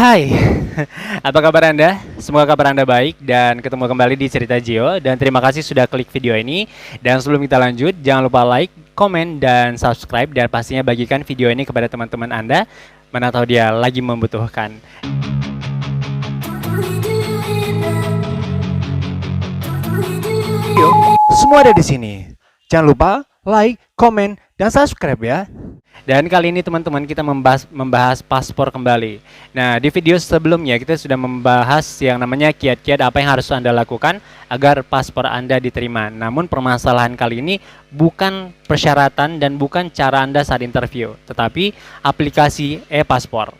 Hai, apa kabar Anda? Semoga kabar Anda baik dan ketemu kembali di Cerita Geo. Dan terima kasih sudah klik video ini. Dan sebelum kita lanjut, jangan lupa like, komen, dan subscribe. Dan pastinya bagikan video ini kepada teman-teman Anda, mana tahu dia lagi membutuhkan. Semua ada di sini. Jangan lupa like, komen, dan subscribe ya. Dan kali ini teman-teman kita membahas paspor kembali. Nah, di video sebelumnya kita sudah membahas yang namanya kiat-kiat apa yang harus Anda lakukan agar paspor Anda diterima. Namun permasalahan kali ini bukan persyaratan dan bukan cara Anda saat interview, tetapi aplikasi e-paspor.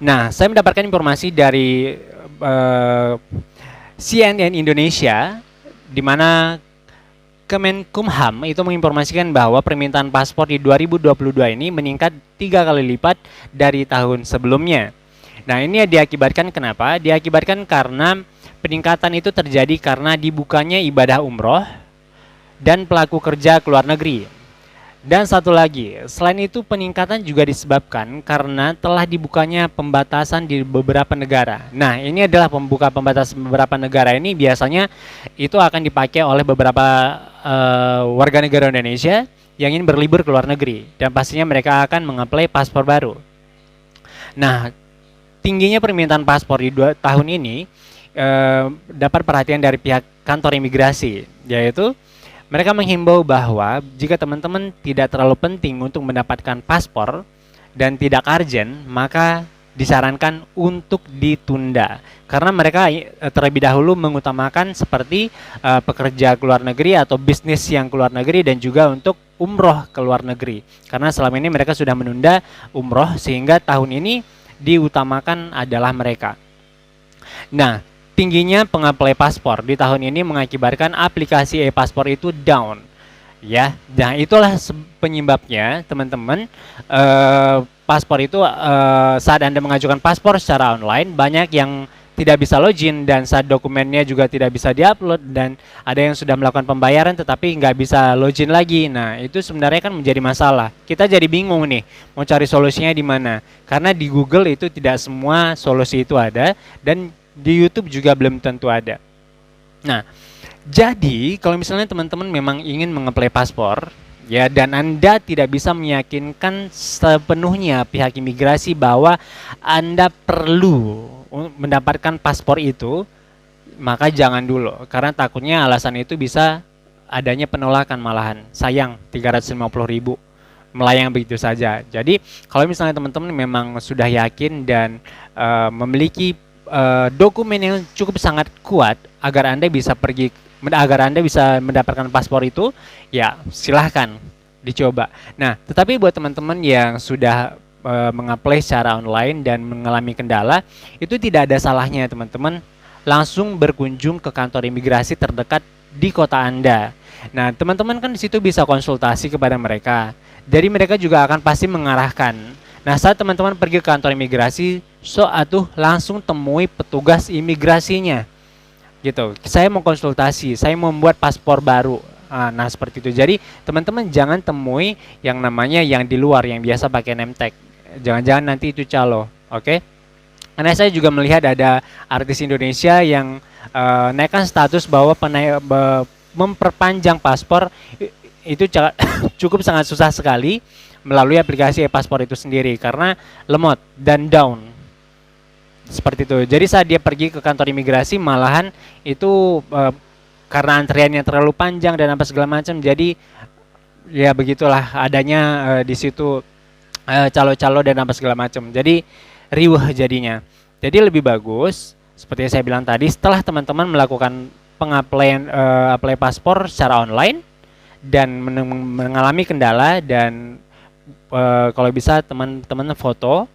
Nah, saya mendapatkan informasi dari CNN Indonesia, di mana Kemenkumham itu menginformasikan bahwa permintaan paspor di 2022 ini meningkat 3 kali lipat dari tahun sebelumnya. Nah, ini diakibatkan kenapa? Diakibatkan karena peningkatan itu terjadi karena dibukanya ibadah umroh dan pelaku kerja ke luar negeri. Dan satu lagi, selain itu peningkatan juga disebabkan karena telah dibukanya pembatasan di beberapa negara. Nah, ini adalah pembatasan beberapa negara ini biasanya itu akan dipakai oleh beberapa warga negara Indonesia yang ingin berlibur ke luar negeri. Dan pastinya mereka akan mengapply paspor baru. Nah, tingginya permintaan paspor di 2 tahun ini dapat perhatian dari pihak kantor imigrasi, yaitu mereka menghimbau bahwa jika teman-teman tidak terlalu penting untuk mendapatkan paspor dan tidak urgent, maka disarankan untuk ditunda. Karena mereka terlebih dahulu mengutamakan seperti pekerja ke luar negeri atau bisnis yang ke luar negeri dan juga untuk umroh ke luar negeri. Karena selama ini mereka sudah menunda umroh sehingga tahun ini diutamakan adalah mereka. Nah, tingginya pengapply paspor di tahun ini mengakibatkan aplikasi e-paspor itu down, ya. Nah, itulah penyebabnya teman-teman. Paspor itu saat Anda mengajukan paspor secara online banyak yang tidak bisa login dan saat dokumennya juga tidak bisa diupload dan ada yang sudah melakukan pembayaran tetapi nggak bisa login lagi. Nah, itu sebenarnya kan menjadi masalah. Kita jadi bingung nih mau cari solusinya di mana, karena di Google itu tidak semua solusi itu ada dan di YouTube juga belum tentu ada. Nah, jadi kalau misalnya teman-teman memang ingin mengapply paspor, ya, dan Anda tidak bisa meyakinkan sepenuhnya pihak imigrasi bahwa Anda perlu mendapatkan paspor itu, maka jangan dulu, karena takutnya alasan itu bisa adanya penolakan malahan. Sayang, 350.000 melayang begitu saja. Jadi kalau misalnya teman-teman memang sudah yakin dan memiliki dokumen yang cukup sangat kuat agar Anda bisa mendapatkan paspor itu, ya silahkan dicoba. Nah, tetapi buat teman-teman yang sudah mengapply secara online dan mengalami kendala, itu tidak ada salahnya teman-teman langsung berkunjung ke kantor imigrasi terdekat di kota Anda. Nah, teman-teman kan di situ bisa konsultasi kepada mereka. Jadi mereka juga akan pasti mengarahkan. Nah, saat teman-teman pergi ke kantor imigrasi, atuh langsung temui petugas imigrasinya. Gitu. Saya mau konsultasi, saya mau membuat paspor baru. Nah, seperti itu. Jadi, teman-teman jangan temui yang namanya yang di luar yang biasa pakai name tag. Jangan-jangan nanti itu calo, oke? Karena saya juga melihat ada artis Indonesia yang naikkan status bahwa memperpanjang paspor itu cukup sangat susah sekali melalui aplikasi e-paspor itu sendiri karena lemot dan down seperti itu. Jadi saat dia pergi ke kantor imigrasi malahan itu karena antriannya terlalu panjang dan apa segala macam, jadi ya begitulah adanya di situ calo-calo dan apa segala macam. Jadi riuh jadinya. Jadi lebih bagus seperti yang saya bilang tadi, setelah teman-teman melakukan pengapply paspor secara online dan mengalami kendala dan kalau bisa teman-teman foto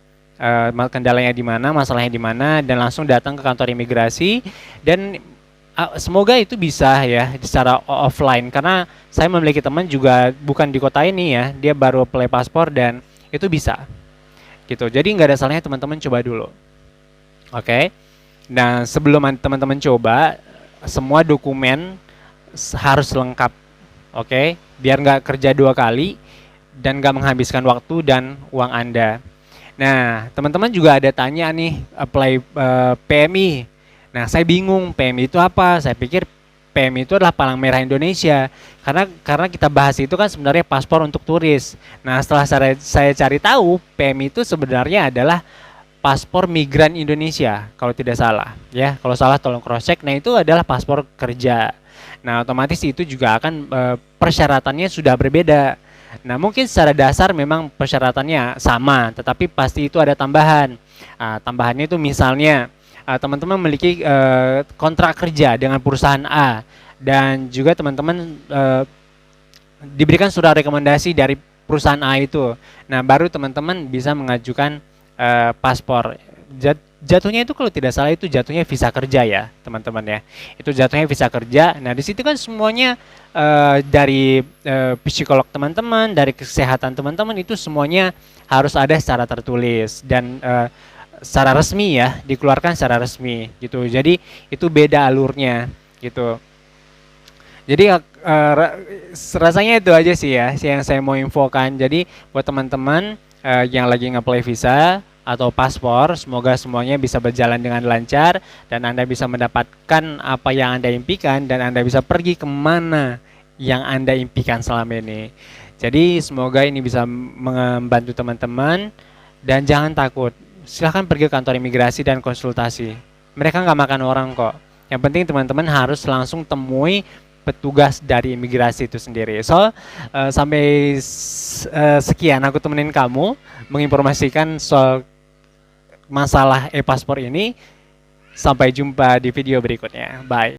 kendalanya di mana, masalahnya di mana, dan langsung datang ke kantor imigrasi. Dan semoga itu bisa ya secara offline, karena saya memiliki teman juga bukan di kota ini ya, dia baru apply paspor dan itu bisa gitu. Jadi nggak ada salahnya teman-teman coba dulu, oke? Nah, sebelum teman-teman coba, semua dokumen harus lengkap, biar nggak kerja 2 kali dan nggak menghabiskan waktu dan uang Anda. Nah, teman-teman juga ada tanya nih, apply PMI. Nah, saya bingung PMI itu apa? Saya pikir PMI itu adalah Palang Merah Indonesia. Karena kita bahas itu kan sebenarnya paspor untuk turis. Nah, setelah saya cari tahu, PMI itu sebenarnya adalah paspor migran Indonesia kalau tidak salah ya. Kalau salah tolong cross check. Nah, itu adalah paspor kerja. Nah, otomatis itu juga akan persyaratannya sudah berbeda. Nah, mungkin secara dasar memang persyaratannya sama, tetapi pasti itu ada tambahan. Tambahannya itu misalnya teman-teman memiliki kontrak kerja dengan perusahaan A, dan juga teman-teman diberikan surat rekomendasi dari perusahaan A itu. Nah, baru teman-teman bisa mengajukan paspor. Jatuhnya itu kalau tidak salah itu jatuhnya visa kerja ya, teman-teman ya. Itu jatuhnya visa kerja. Nah, di situ kan semuanya dari psikolog teman-teman, dari kesehatan teman-teman itu semuanya harus ada secara tertulis dan secara resmi ya, dikeluarkan secara resmi gitu. Jadi itu beda alurnya gitu. Jadi rasanya itu aja sih ya yang saya mau infokan. Jadi buat teman-teman yang lagi nge-apply visa atau paspor, semoga semuanya bisa berjalan dengan lancar dan Anda bisa mendapatkan apa yang Anda impikan dan Anda bisa pergi kemana yang Anda impikan selama ini. Jadi semoga ini bisa membantu teman-teman dan jangan takut. Silahkan pergi ke kantor imigrasi dan konsultasi. Mereka nggak makan orang kok. Yang penting teman-teman harus langsung temui petugas dari imigrasi itu sendiri. So, sampai sekian aku temenin kamu menginformasikan soal masalah e-paspor ini. Sampai jumpa di video berikutnya. Bye.